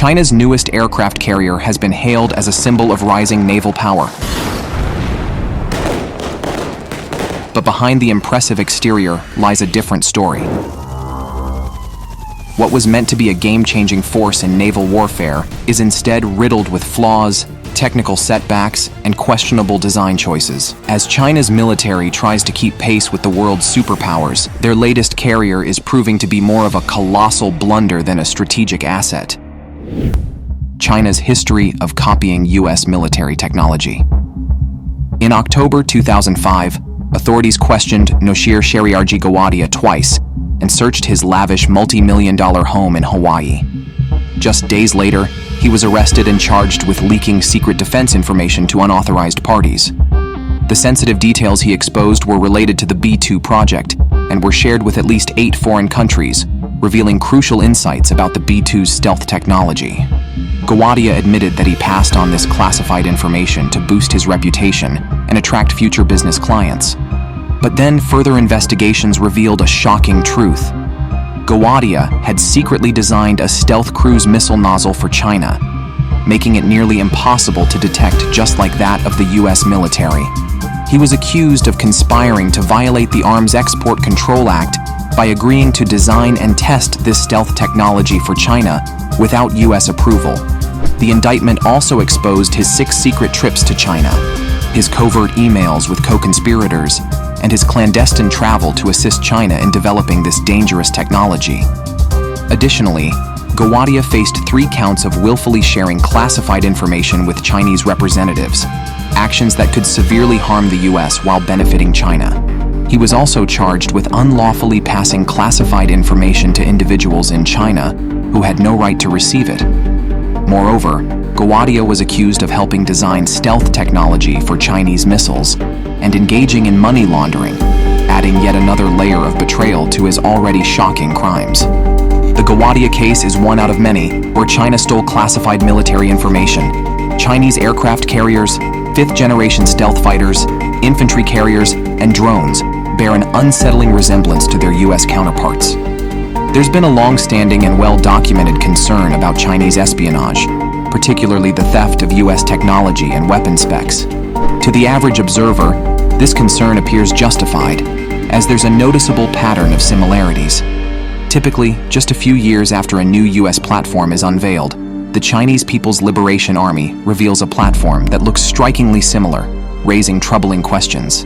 China's newest aircraft carrier has been hailed as a symbol of rising naval power. But behind the impressive exterior lies a different story. What was meant to be a game-changing force in naval warfare is instead riddled with flaws, technical setbacks, and questionable design choices. As China's military tries to keep pace with the world's superpowers, their latest carrier is proving to be more of a colossal blunder than a strategic asset. China's history of copying U.S. military technology. In October 2005, authorities questioned Noshir Shariarji Gawadia twice and searched his lavish multi-million-dollar home in Hawaii. Just days later, he was arrested and charged with leaking secret defense information to unauthorized parties. The sensitive details he exposed were related to the B-2 project and were shared with at least 8 foreign countries, revealing crucial insights about the B-2's stealth technology. Gawadia admitted that he passed on this classified information to boost his reputation and attract future business clients. But then further investigations revealed a shocking truth. Gawadia had secretly designed a stealth cruise missile nozzle for China, making it nearly impossible to detect, just like that of the U.S. military. He was accused of conspiring to violate the Arms Export Control Act by agreeing to design and test this stealth technology for China without U.S. approval. The indictment also exposed his 6 secret trips to China, his covert emails with co-conspirators, and his clandestine travel to assist China in developing this dangerous technology. Additionally, Gawadia faced 3 counts of willfully sharing classified information with Chinese representatives, actions that could severely harm the U.S. while benefiting China. He was also charged with unlawfully passing classified information to individuals in China who had no right to receive it. Moreover, Gawadia was accused of helping design stealth technology for Chinese missiles and engaging in money laundering, adding yet another layer of betrayal to his already shocking crimes. The Gawadia case is one out of many where China stole classified military information. Chinese aircraft carriers, 5th-generation stealth fighters, infantry carriers, and drones bear an unsettling resemblance to their U.S. counterparts. There's been a long-standing and well-documented concern about Chinese espionage, particularly the theft of U.S. technology and weapon specs. To the average observer, this concern appears justified, as there's a noticeable pattern of similarities. Typically, just a few years after a new U.S. platform is unveiled, the Chinese People's Liberation Army reveals a platform that looks strikingly similar, raising troubling questions.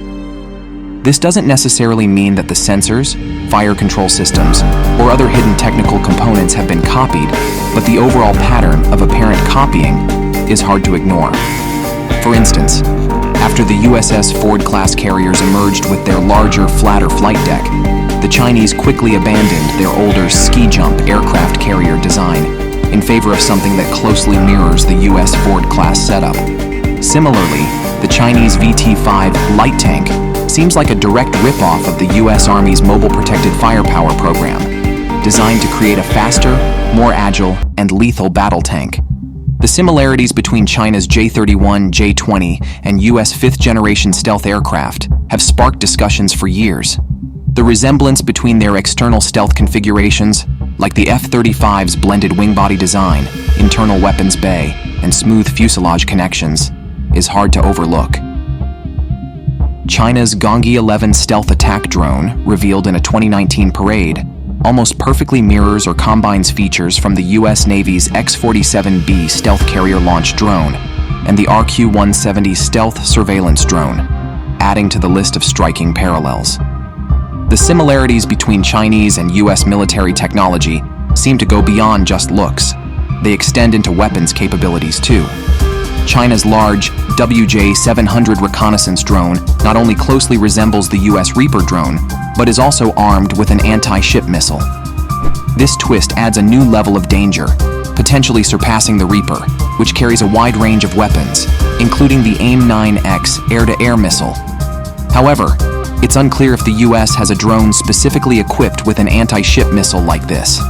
This doesn't necessarily mean that the sensors, fire control systems, or other hidden technical components have been copied, but the overall pattern of apparent copying is hard to ignore. For instance, after the USS Ford-class carriers emerged with their larger, flatter flight deck, the Chinese quickly abandoned their older ski-jump aircraft carrier design in favor of something that closely mirrors the US Ford-class setup. Similarly, the Chinese VT-5 light tank seems like a direct rip-off of the U.S. Army's Mobile Protected Firepower program, designed to create a faster, more agile, and lethal battle tank. The similarities between China's J-31, J-20, and U.S. 5th-generation stealth aircraft have sparked discussions for years. The resemblance between their external stealth configurations, like the F-35's blended wing-body design, internal weapons bay, and smooth fuselage connections, is hard to overlook. China's Gongyi 11 stealth attack drone, revealed in a 2019 parade, almost perfectly mirrors or combines features from the U.S. Navy's X-47B stealth carrier launch drone and the RQ-170 stealth surveillance drone, adding to the list of striking parallels. The similarities between Chinese and U.S. military technology seem to go beyond just looks. They extend into weapons capabilities too. China's large WJ-700 reconnaissance drone not only closely resembles the U.S. Reaper drone, but is also armed with an anti-ship missile. This twist adds a new level of danger, potentially surpassing the Reaper, which carries a wide range of weapons, including the AIM-9X air-to-air missile. However, it's unclear if the U.S. has a drone specifically equipped with an anti-ship missile like this.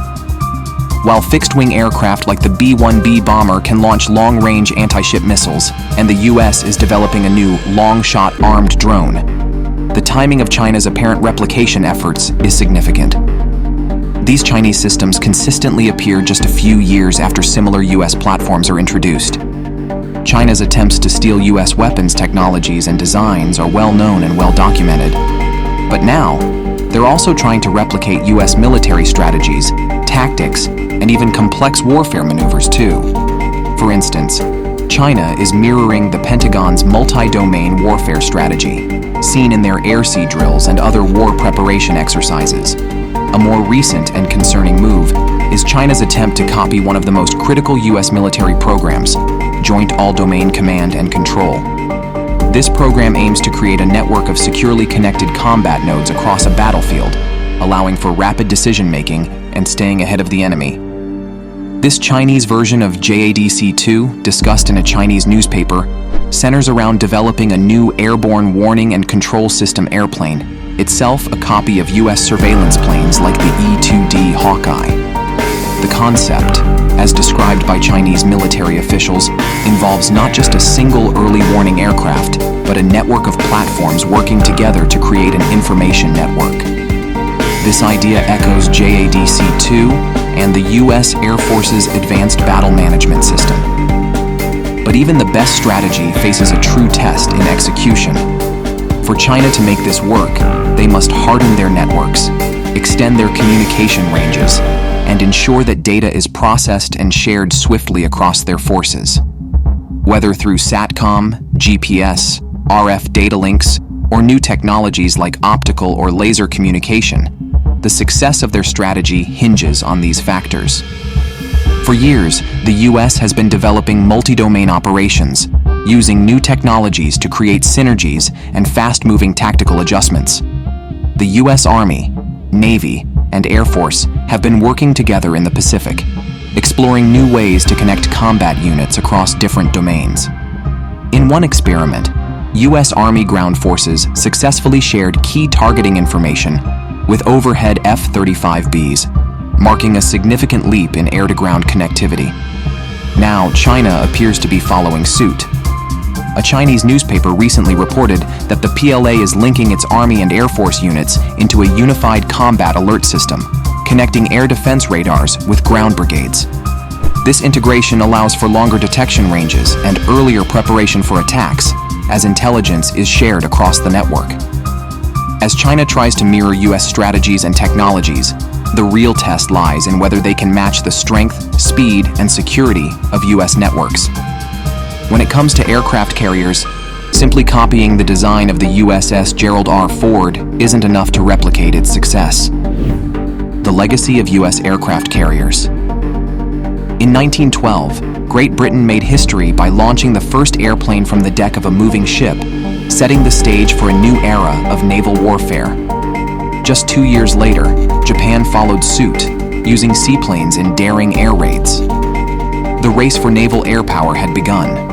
While fixed-wing aircraft like the B-1B bomber can launch long-range anti-ship missiles, and the U.S. is developing a new long-shot armed drone, the timing of China's apparent replication efforts is significant. These Chinese systems consistently appear just a few years after similar US platforms are introduced. China's attempts to steal US weapons technologies and designs are well known and well documented. But now, they're also trying to replicate US military strategies, tactics, and even complex warfare maneuvers too. For instance, China is mirroring the Pentagon's multi-domain warfare strategy, seen in their air-sea drills and other war preparation exercises. A more recent and concerning move is China's attempt to copy one of the most critical US military programs, Joint All-Domain Command and Control. This program aims to create a network of securely connected combat nodes across a battlefield, allowing for rapid decision-making and staying ahead of the enemy. This Chinese version of JADC-2, discussed in a Chinese newspaper, centers around developing a new airborne warning and control system airplane, itself a copy of US surveillance planes like the E-2D Hawkeye. The concept, as described by Chinese military officials, involves not just a single early warning aircraft, but a network of platforms working together to create an information network. This idea echoes JADC-2 and the US Air Force's Advanced Battle Management System. But even the best strategy faces a true test in execution. For China to make this work, they must harden their networks, extend their communication ranges, and ensure that data is processed and shared swiftly across their forces. Whether through SATCOM, GPS, RF data links, or new technologies like optical or laser communication, the success of their strategy hinges on these factors. For years, the US has been developing multi-domain operations, using new technologies to create synergies and fast-moving tactical adjustments. The US Army, Navy, and Air Force have been working together in the Pacific, exploring new ways to connect combat units across different domains. In one experiment, US Army ground forces successfully shared key targeting information with overhead F-35Bs, marking a significant leap in air-to-ground connectivity. Now, China appears to be following suit. A Chinese newspaper recently reported that the PLA is linking its Army and Air Force units into a unified combat alert system, connecting air defense radars with ground brigades. This integration allows for longer detection ranges and earlier preparation for attacks, as intelligence is shared across the network. As China tries to mirror US strategies and technologies, the real test lies in whether they can match the strength, speed, and security of US networks. When it comes to aircraft carriers, simply copying the design of the USS Gerald R. Ford isn't enough to replicate its success. The legacy of US aircraft carriers. In 1912, Great Britain made history by launching the first airplane from the deck of a moving ship, setting the stage for a new era of naval warfare. Just 2 years later, Japan followed suit, using seaplanes in daring air raids. The race for naval air power had begun.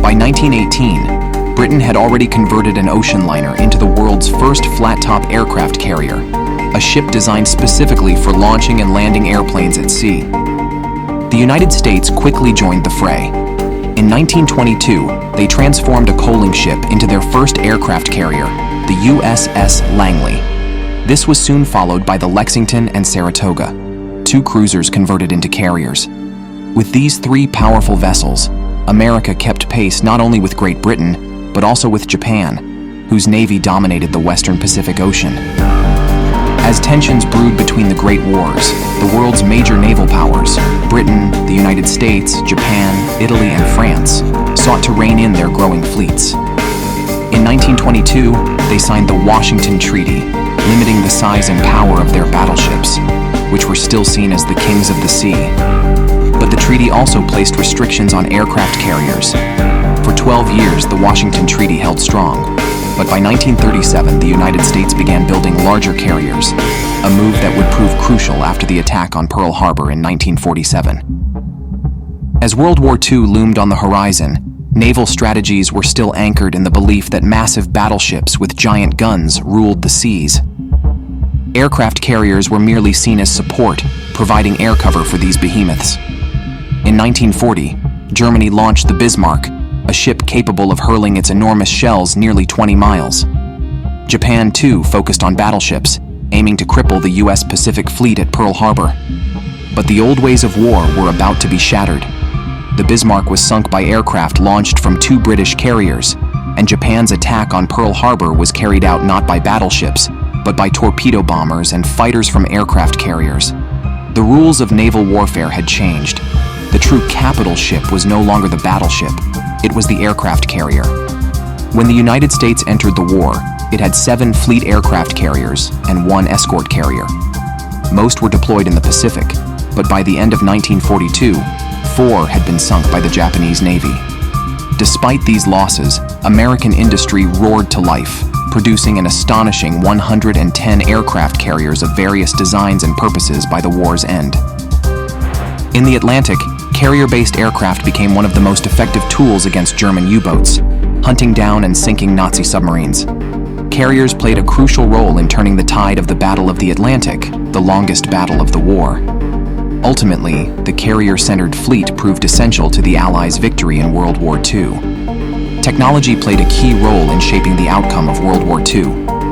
By 1918, Britain had already converted an ocean liner into the world's first flat-top aircraft carrier, a ship designed specifically for launching and landing airplanes at sea. The United States quickly joined the fray. In 1922, they transformed a coaling ship into their first aircraft carrier, the USS Langley. This was soon followed by the Lexington and Saratoga, 2 cruisers converted into carriers. With these 3 powerful vessels, America kept pace not only with Great Britain, but also with Japan, whose navy dominated the Western Pacific Ocean. As tensions brewed between the Great Wars, the world's major naval powers, Britain, the United States, Japan, Italy, and France, sought to rein in their growing fleets. In 1922, they signed the Washington Treaty, limiting the size and power of their battleships, which were still seen as the kings of the sea. But the treaty also placed restrictions on aircraft carriers. For 12 years, the Washington Treaty held strong. But by 1937, the United States began building larger carriers, a move that would prove crucial after the attack on Pearl Harbor in 1947. As World War II loomed on the horizon, naval strategies were still anchored in the belief that massive battleships with giant guns ruled the seas. Aircraft carriers were merely seen as support, providing air cover for these behemoths. In 1940, Germany launched the Bismarck, a ship capable of hurling its enormous shells nearly 20 miles. Japan, too, focused on battleships, aiming to cripple the U.S. Pacific Fleet at Pearl Harbor. But the old ways of war were about to be shattered. The Bismarck was sunk by aircraft launched from 2 British carriers, and Japan's attack on Pearl Harbor was carried out not by battleships, but by torpedo bombers and fighters from aircraft carriers. The rules of naval warfare had changed. The true capital ship was no longer the battleship, it was the aircraft carrier. When the United States entered the war, it had 7 fleet aircraft carriers and 1 escort carrier. Most were deployed in the Pacific, but by the end of 1942, 4 had been sunk by the Japanese Navy. Despite these losses, American industry roared to life, producing an astonishing 110 aircraft carriers of various designs and purposes by the war's end. In the Atlantic, carrier-based aircraft became one of the most effective tools against German U-boats, hunting down and sinking Nazi submarines. Carriers played a crucial role in turning the tide of the Battle of the Atlantic, the longest battle of the war. Ultimately, the carrier-centered fleet proved essential to the Allies' victory in World War II. Technology played a key role in shaping the outcome of World War II,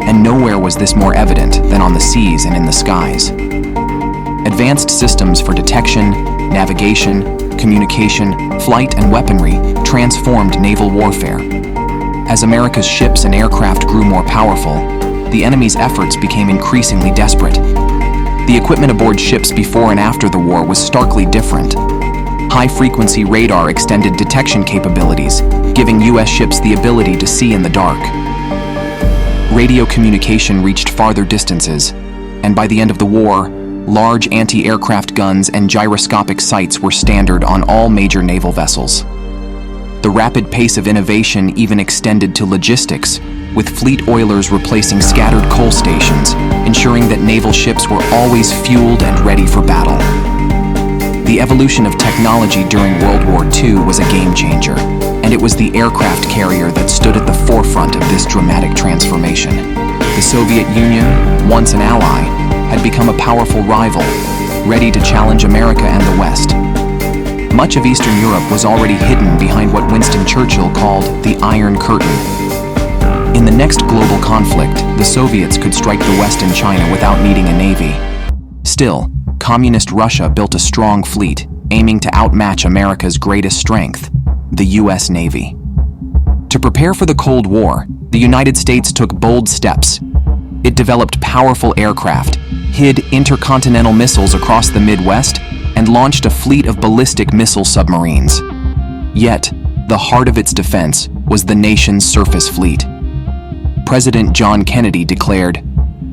and nowhere was this more evident than on the seas and in the skies. Advanced systems for detection, navigation, communication, flight, and weaponry transformed naval warfare. As America's ships and aircraft grew more powerful, the enemy's efforts became increasingly desperate. The equipment aboard ships before and after the war was starkly different. High-frequency radar extended detection capabilities, giving U.S. ships the ability to see in the dark. Radio communication reached farther distances, and by the end of the war, large anti-aircraft guns and gyroscopic sights were standard on all major naval vessels. The rapid pace of innovation even extended to logistics, with fleet oilers replacing scattered coal stations, ensuring that naval ships were always fueled and ready for battle. The evolution of technology during World War II was a game-changer, and it was the aircraft carrier that stood at the forefront of this dramatic transformation. The Soviet Union, once an ally, had become a powerful rival, ready to challenge America and the West. Much of Eastern Europe was already hidden behind what Winston Churchill called the Iron Curtain. In the next global conflict, the Soviets could strike the West and China without needing a navy. Still, Communist Russia built a strong fleet, aiming to outmatch America's greatest strength, the U.S. Navy. To prepare for the Cold War, the United States took bold steps. It developed powerful aircraft, hid intercontinental missiles across the Midwest, and launched a fleet of ballistic missile submarines. Yet, the heart of its defense was the nation's surface fleet. President John Kennedy declared,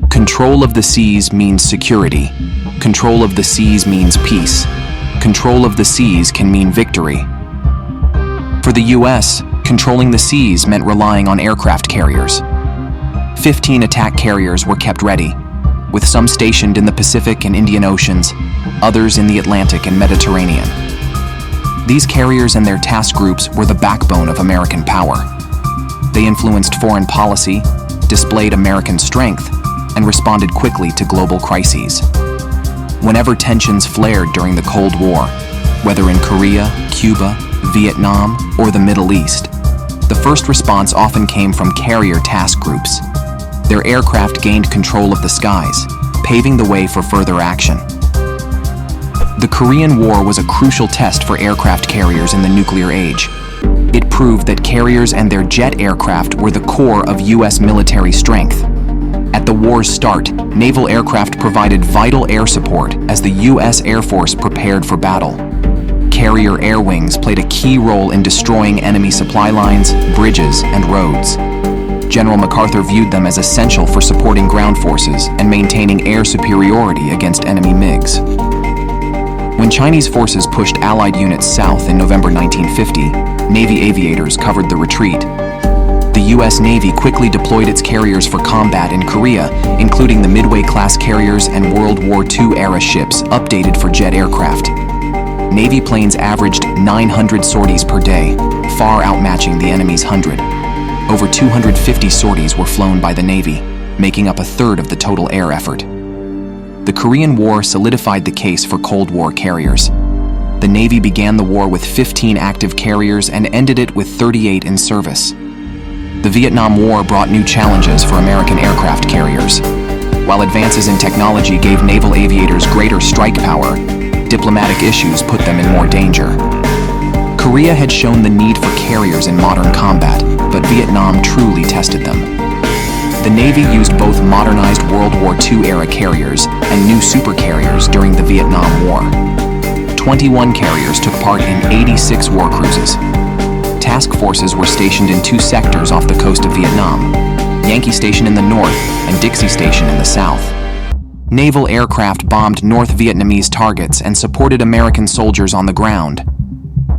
"Control of the seas means security. Control of the seas means peace. Control of the seas can mean victory." For the U.S., controlling the seas meant relying on aircraft carriers. 15 attack carriers were kept ready, with some stationed in the Pacific and Indian Oceans, others in the Atlantic and Mediterranean. These carriers and their task groups were the backbone of American power. They influenced foreign policy, displayed American strength, and responded quickly to global crises. Whenever tensions flared during the Cold War, whether in Korea, Cuba, Vietnam, or the Middle East, the first response often came from carrier task groups. Their aircraft gained control of the skies, paving the way for further action. The Korean War was a crucial test for aircraft carriers in the nuclear age. It proved that carriers and their jet aircraft were the core of U.S. military strength. At the war's start, naval aircraft provided vital air support as the U.S. Air Force prepared for battle. Carrier air wings played a key role in destroying enemy supply lines, bridges, and roads. General MacArthur viewed them as essential for supporting ground forces and maintaining air superiority against enemy MiGs. When Chinese forces pushed Allied units south in November 1950, Navy aviators covered the retreat. The U.S. Navy quickly deployed its carriers for combat in Korea, including the Midway-class carriers and World War II-era ships updated for jet aircraft. Navy planes averaged 900 sorties per day, far outmatching the enemy's 100. Over 250 sorties were flown by the Navy, making up a third of the total air effort. The Korean War solidified the case for Cold War carriers. The Navy began the war with 15 active carriers and ended it with 38 in service. The Vietnam War brought new challenges for American aircraft carriers. While advances in technology gave naval aviators greater strike power, diplomatic issues put them in more danger. Korea had shown the need for carriers in modern combat, but Vietnam truly tested them. The Navy used both modernized World War II-era carriers and new supercarriers during the Vietnam War. 21 carriers took part in 86 war cruises. Task forces were stationed in 2 sectors off the coast of Vietnam, Yankee Station in the north and Dixie Station in the south. Naval aircraft bombed North Vietnamese targets and supported American soldiers on the ground.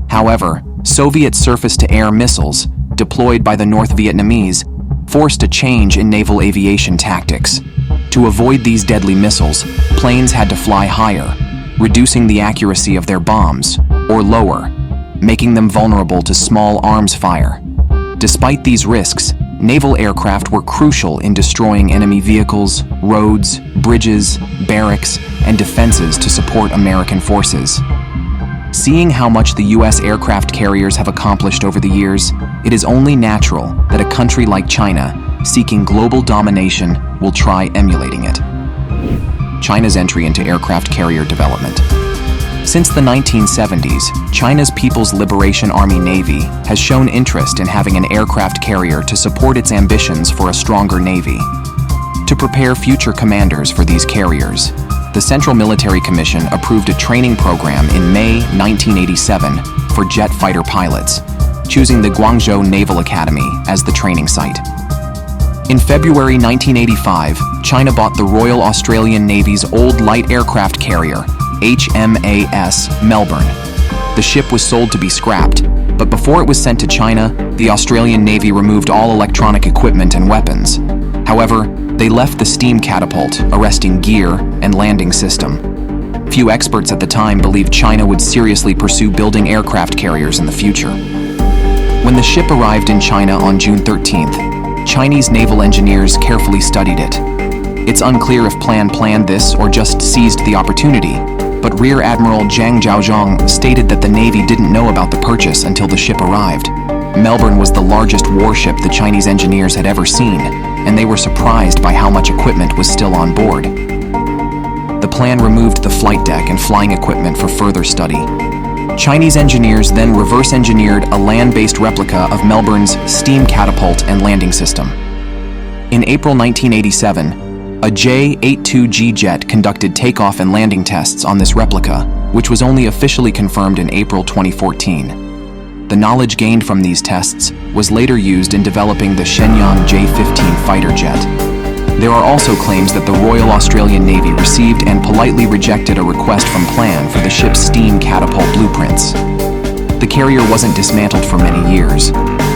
However, Soviet surface-to-air missiles, deployed by the North Vietnamese, forced a change in naval aviation tactics. To avoid these deadly missiles, planes had to fly higher, reducing the accuracy of their bombs, or lower, making them vulnerable to small arms fire. Despite these risks, naval aircraft were crucial in destroying enemy vehicles, roads, bridges, barracks, and defenses to support American forces. Seeing how much the U.S. aircraft carriers have accomplished over the years, it is only natural that a country like China, seeking global domination, will try emulating it. China's entry into aircraft carrier development. Since the 1970s, China's People's Liberation Army Navy has shown interest in having an aircraft carrier to support its ambitions for a stronger navy. To prepare future commanders for these carriers, the Central Military Commission approved a training program in May 1987 for jet fighter pilots, choosing the Guangzhou Naval Academy as the training site. In February 1985, China bought the Royal Australian Navy's old light aircraft carrier, HMAS Melbourne. The ship was sold to be scrapped, but before it was sent to China, the Australian Navy removed all electronic equipment and weapons. However, they left the steam catapult, arresting gear and landing system. Few experts at the time believed China would seriously pursue building aircraft carriers in the future. When the ship arrived in China on June 13th, Chinese naval engineers carefully studied it. It's unclear if planned this or just seized the opportunity, but Rear Admiral Zhang Zhaozhong stated that the Navy didn't know about the purchase until the ship arrived. Melbourne was the largest warship the Chinese engineers had ever seen, and they were surprised by how much equipment was still on board. The plan removed the flight deck and flying equipment for further study. Chinese engineers then reverse-engineered a land-based replica of Melbourne's steam catapult and landing system. In April 1987, a J-82G jet conducted takeoff and landing tests on this replica, which was only officially confirmed in April 2014. The knowledge gained from these tests was later used in developing the Shenyang J-15 fighter jet. There are also claims that the Royal Australian Navy received and politely rejected a request from Plan for the ship's steam catapult blueprints. The carrier wasn't dismantled for many years.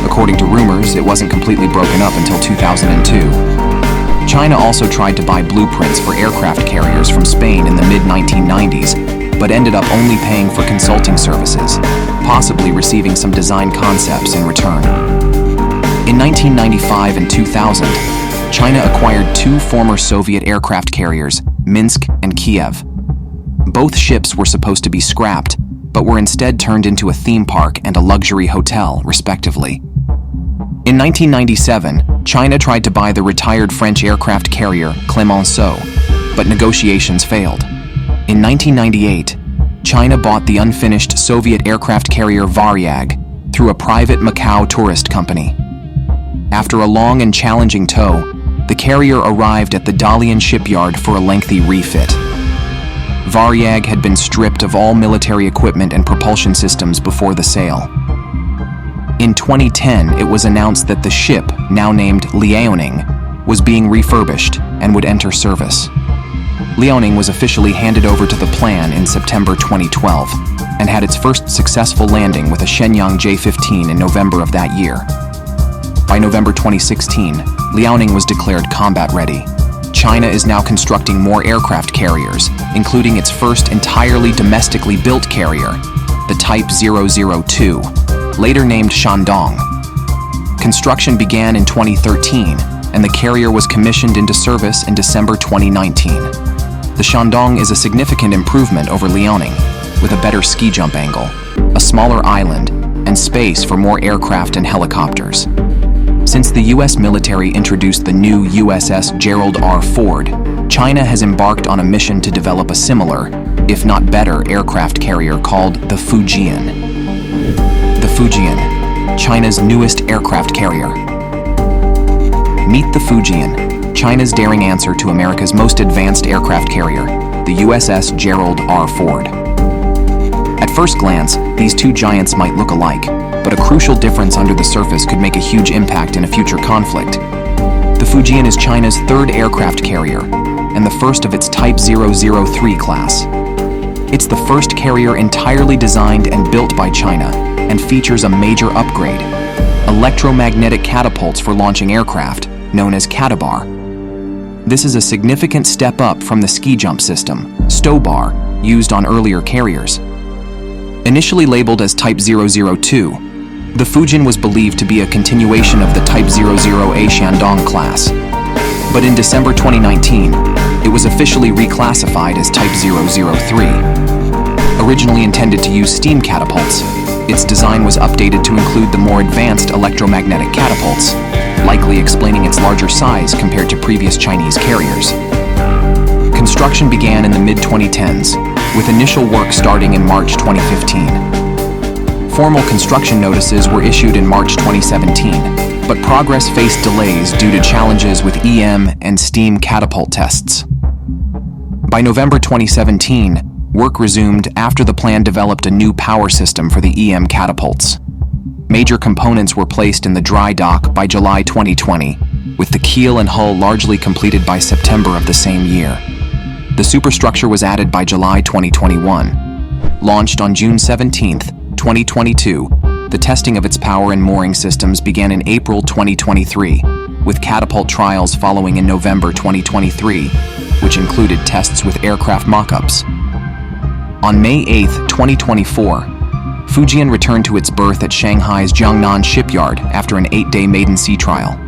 According to rumors, it wasn't completely broken up until 2002. China also tried to buy blueprints for aircraft carriers from Spain in the mid-1990s, but ended up only paying for consulting services, possibly receiving some design concepts in return. In 1995 and 2000, China acquired 2 former Soviet aircraft carriers, Minsk and Kiev. Both ships were supposed to be scrapped, but were instead turned into a theme park and a luxury hotel, respectively. In 1997, China tried to buy the retired French aircraft carrier Clemenceau, but negotiations failed. In 1998, China bought the unfinished Soviet aircraft carrier Varyag through a private Macau tourist company. After a long and challenging tow, the carrier arrived at the Dalian shipyard for a lengthy refit. Varyag had been stripped of all military equipment and propulsion systems before the sale. In 2010, it was announced that the ship, now named Liaoning, was being refurbished and would enter service. Liaoning was officially handed over to the Plan in September 2012 and had its first successful landing with a Shenyang J-15 in November of that year. By November 2016, Liaoning was declared combat-ready. China is now constructing more aircraft carriers, including its first entirely domestically built carrier, the Type 002, later named Shandong. Construction began in 2013, and the carrier was commissioned into service in December 2019. The Shandong is a significant improvement over Liaoning, with a better ski jump angle, a smaller island, and space for more aircraft and helicopters. Since the U.S. military introduced the new USS Gerald R. Ford, China has embarked on a mission to develop a similar, if not better, aircraft carrier called the Fujian. The Fujian, China's newest aircraft carrier. Meet the Fujian, China's daring answer to America's most advanced aircraft carrier, the USS Gerald R. Ford. At first glance, these two giants might look alike, but a crucial difference under the surface could make a huge impact in a future conflict. The Fujian is China's third aircraft carrier, and the first of its Type 003 class. It's the first carrier entirely designed and built by China, and features a major upgrade: electromagnetic catapults for launching aircraft, known as catabar. This is a significant step up from the ski jump system, STOBAR, used on earlier carriers. Initially labeled as Type 002, the Fujian was believed to be a continuation of the Type 00A Shandong class. But in December 2019, it was officially reclassified as Type 003. Originally intended to use steam catapults, its design was updated to include the more advanced electromagnetic catapults, likely explaining its larger size compared to previous Chinese carriers. Construction began in the mid-2010s, with initial work starting in March 2015. Formal construction notices were issued in March 2017, but progress faced delays due to challenges with EM and steam catapult tests. By November 2017, work resumed after the plan developed a new power system for the EM catapults. Major components were placed in the dry dock by July 2020, with the keel and hull largely completed by September of the same year. The superstructure was added by July 2021. Launched on June 17, 2022, the testing of its power and mooring systems began in April 2023, with catapult trials following in November 2023, which included tests with aircraft mock-ups. On May 8, 2024, Fujian returned to its berth at Shanghai's Jiangnan shipyard after an 8-day maiden sea trial.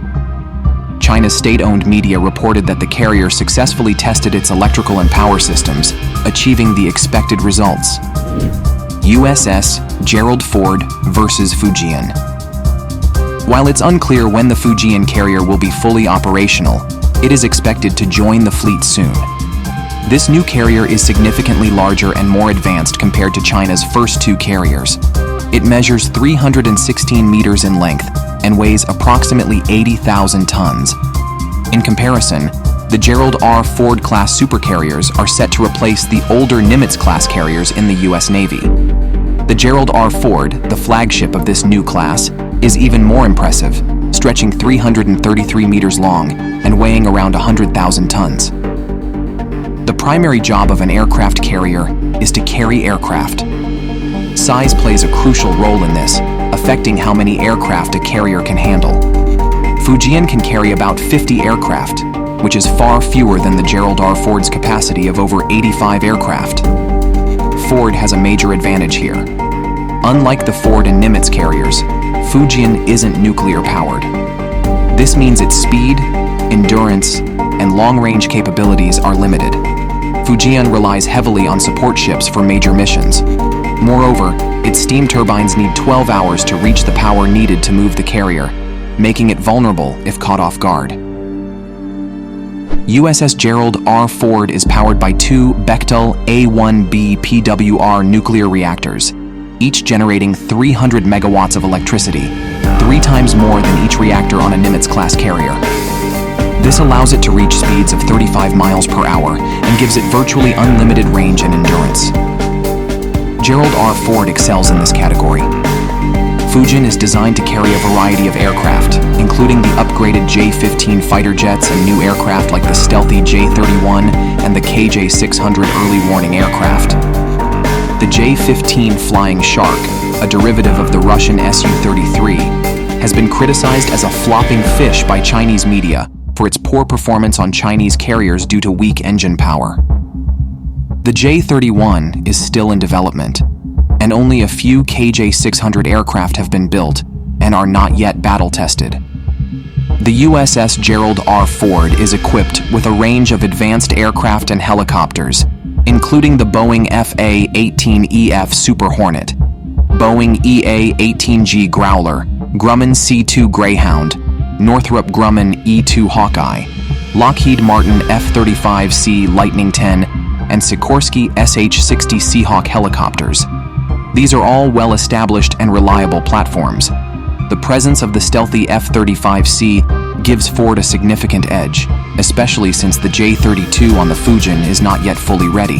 China's state-owned media reported that the carrier successfully tested its electrical and power systems, achieving the expected results. USS Gerald Ford versus Fujian. While it's unclear when the Fujian carrier will be fully operational, it is expected to join the fleet soon. This new carrier is significantly larger and more advanced compared to China's first two carriers. It measures 316 meters in length and weighs approximately 80,000 tons. In comparison, the Gerald R. Ford class supercarriers are set to replace the older Nimitz-class carriers in the U.S. Navy. The Gerald R. Ford, the flagship of this new class, is even more impressive, stretching 333 meters long and weighing around 100,000 tons. The primary job of an aircraft carrier is to carry aircraft. Size plays a crucial role in this, affecting how many aircraft a carrier can handle. Fujian can carry about 50 aircraft, which is far fewer than the Gerald R. Ford's capacity of over 85 aircraft. Ford has a major advantage here. Unlike the Ford and Nimitz carriers, Fujian isn't nuclear-powered. This means its speed, endurance, and long-range capabilities are limited. Fujian relies heavily on support ships for major missions. Moreover, its steam turbines need 12 hours to reach the power needed to move the carrier, making it vulnerable if caught off guard. USS Gerald R. Ford is powered by two Bechtel A1B PWR nuclear reactors, each generating 300 megawatts of electricity, 3 times more than each reactor on a Nimitz-class carrier. This allows it to reach speeds of 35 miles per hour and gives it virtually unlimited range and endurance. Gerald R. Ford excels in this category. Fujian is designed to carry a variety of aircraft, including the upgraded J-15 fighter jets and new aircraft like the stealthy J-31 and the KJ-600 early warning aircraft. The J-15 Flying Shark, a derivative of the Russian Su-33, has been criticized as a flopping fish by Chinese media for its poor performance on Chinese carriers due to weak engine power. The J-31 is still in development, and only a few KJ-600 aircraft have been built and are not yet battle-tested. The USS Gerald R. Ford is equipped with a range of advanced aircraft and helicopters, including the Boeing FA-18EF Super Hornet, Boeing EA-18G Growler, Grumman C-2 Greyhound, Northrop Grumman E-2 Hawkeye, Lockheed Martin F-35C Lightning 10, and Sikorsky SH-60 Seahawk helicopters. These are all well-established and reliable platforms. The presence of the stealthy F-35C gives Ford a significant edge, especially since the J-32 on the Fujian is not yet fully ready.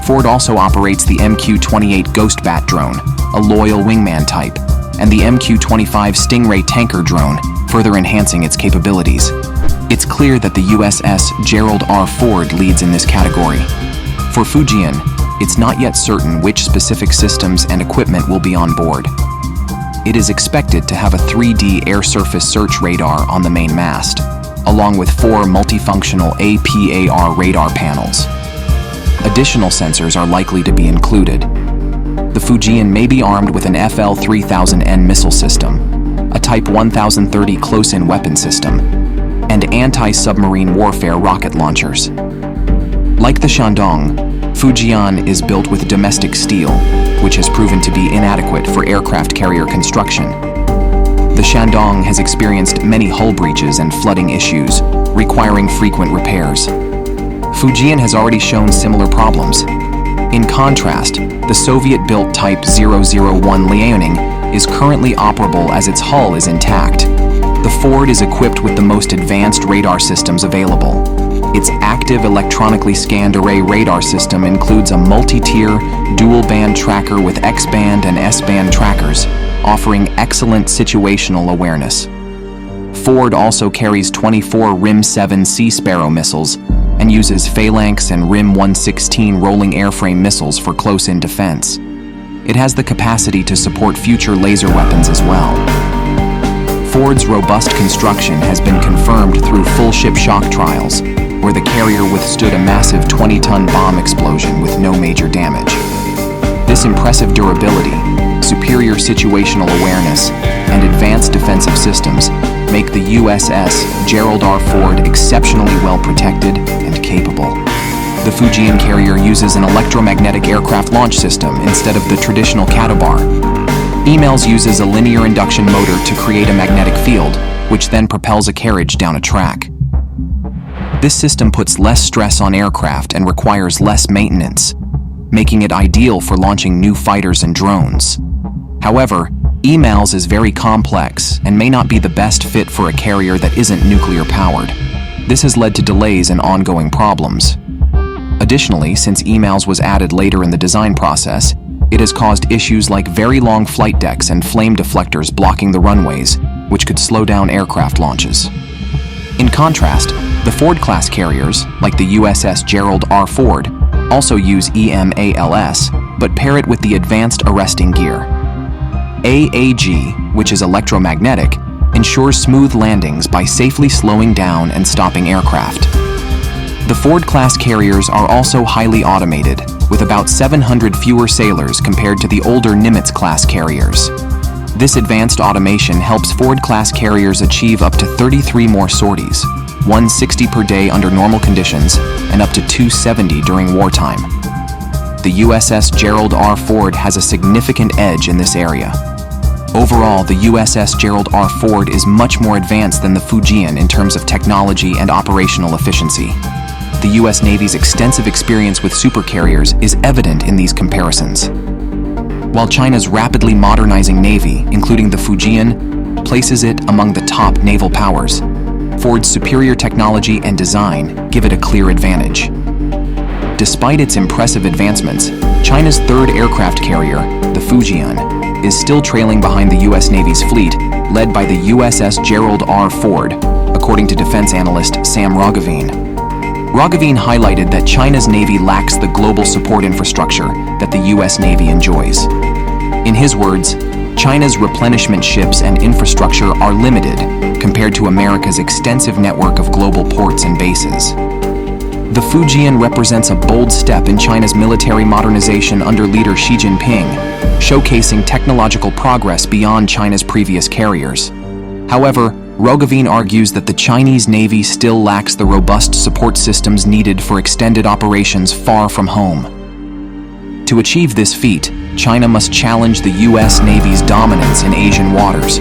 Ford also operates the MQ-28 Ghostbat drone, a loyal wingman type, and the MQ-25 Stingray tanker drone, further enhancing its capabilities. It's clear that the USS Gerald R. Ford leads in this category. For Fujian, it's not yet certain which specific systems and equipment will be on board. It is expected to have a 3D air surface search radar on the main mast, along with 4 multifunctional APAR radar panels. Additional sensors are likely to be included. The Fujian may be armed with an FL-3000N missile system, a Type 1030 close-in weapon system, and anti-submarine warfare rocket launchers. Like the Shandong, Fujian is built with domestic steel, which has proven to be inadequate for aircraft carrier construction. The Shandong has experienced many hull breaches and flooding issues, requiring frequent repairs. Fujian has already shown similar problems. In contrast, the Soviet-built Type 001 Liaoning is currently operable as its hull is intact. The Ford is equipped with the most advanced radar systems available. Its active electronically scanned array radar system includes a multi-tier, dual-band tracker with X-band and S-band trackers, offering excellent situational awareness. Ford also carries 24 RIM-7 Sea Sparrow missiles and uses Phalanx and RIM-116 rolling airframe missiles for close-in defense. It has the capacity to support future laser weapons as well. Ford's robust construction has been confirmed through full ship shock trials, where the carrier withstood a massive 20-ton bomb explosion with no major damage. This impressive durability, superior situational awareness, and advanced defensive systems make the USS Gerald R. Ford exceptionally well protected and capable. The Fujian carrier uses an electromagnetic aircraft launch system instead of the traditional catabar. Emails uses a linear induction motor to create a magnetic field, which then propels a carriage down a track. This system puts less stress on aircraft and requires less maintenance, making it ideal for launching new fighters and drones. However, emails is very complex and may not be the best fit for a carrier that isn't nuclear powered. This has led to delays and ongoing problems. Additionally, since emails was added later in the design process, it has caused issues like very long flight decks and flame deflectors blocking the runways, which could slow down aircraft launches. In contrast, the Ford-class carriers, like the USS Gerald R. Ford, also use EMALS, but pair it with the advanced arresting gear. AAG, which is electromagnetic, ensures smooth landings by safely slowing down and stopping aircraft. The Ford-class carriers are also highly automated, with about 700 fewer sailors compared to the older Nimitz-class carriers. This advanced automation helps Ford-class carriers achieve up to 33 more sorties, 160 per day under normal conditions, and up to 270 during wartime. The USS Gerald R. Ford has a significant edge in this area. Overall, the USS Gerald R. Ford is much more advanced than the Fujian in terms of technology and operational efficiency. The U.S. Navy's extensive experience with supercarriers is evident in these comparisons. While China's rapidly modernizing navy, including the Fujian, places it among the top naval powers, Ford's superior technology and design give it a clear advantage. Despite its impressive advancements, China's third aircraft carrier, the Fujian, is still trailing behind the U.S. Navy's fleet, led by the USS Gerald R. Ford, according to defense analyst Sam Roggeveen. Roggeveen highlighted that China's Navy lacks the global support infrastructure that the U.S. Navy enjoys. In his words, China's replenishment ships and infrastructure are limited compared to America's extensive network of global ports and bases. The Fujian represents a bold step in China's military modernization under leader Xi Jinping, showcasing technological progress beyond China's previous carriers. However, Roggeveen argues that the Chinese Navy still lacks the robust support systems needed for extended operations far from home. To achieve this feat, China must challenge the U.S. Navy's dominance in Asian waters.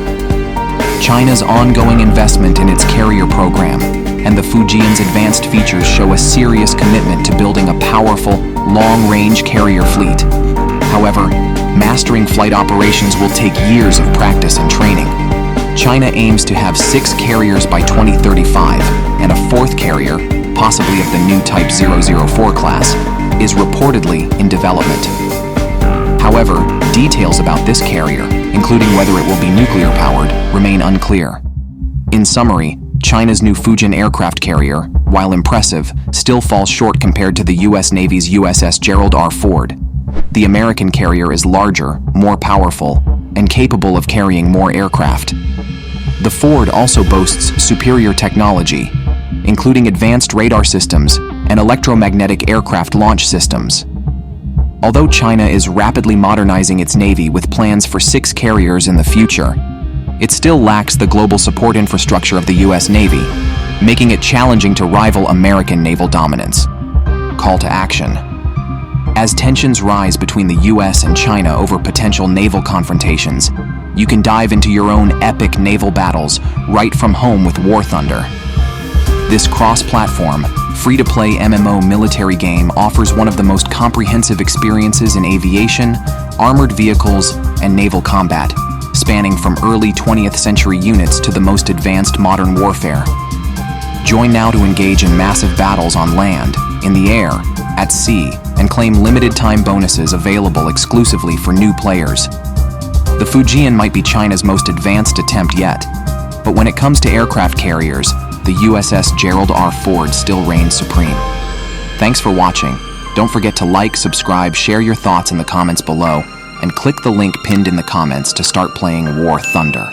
China's ongoing investment in its carrier program, and the Fujian's advanced features show a serious commitment to building a powerful, long-range carrier fleet. However, mastering flight operations will take years of practice and training. China aims to have 6 carriers by 2035, and a 4th carrier, possibly of the new Type 004 class, is reportedly in development. However, details about this carrier, including whether it will be nuclear-powered, remain unclear. In summary, China's new Fujian aircraft carrier, while impressive, still falls short compared to the U.S. Navy's USS Gerald R. Ford. The American carrier is larger, more powerful, and capable of carrying more aircraft. The Ford also boasts superior technology, including advanced radar systems and electromagnetic aircraft launch systems. Although China is rapidly modernizing its Navy with plans for 6 carriers in the future, it still lacks the global support infrastructure of the U.S. Navy, making it challenging to rival American naval dominance. Call to action. As tensions rise between the U.S. and China over potential naval confrontations, you can dive into your own epic naval battles right from home with War Thunder. This cross-platform, free-to-play MMO military game offers one of the most comprehensive experiences in aviation, armored vehicles, and naval combat, spanning from early 20th century units to the most advanced modern warfare. Join now to engage in massive battles on land, in the air, at sea, and claim limited-time bonuses available exclusively for new players. The Fujian might be China's most advanced attempt yet, but when it comes to aircraft carriers, the USS Gerald R. Ford still reigns supreme. Thanks for watching. Don't forget to like, subscribe, share your thoughts in the comments below, and click the link pinned in the comments to start playing War Thunder.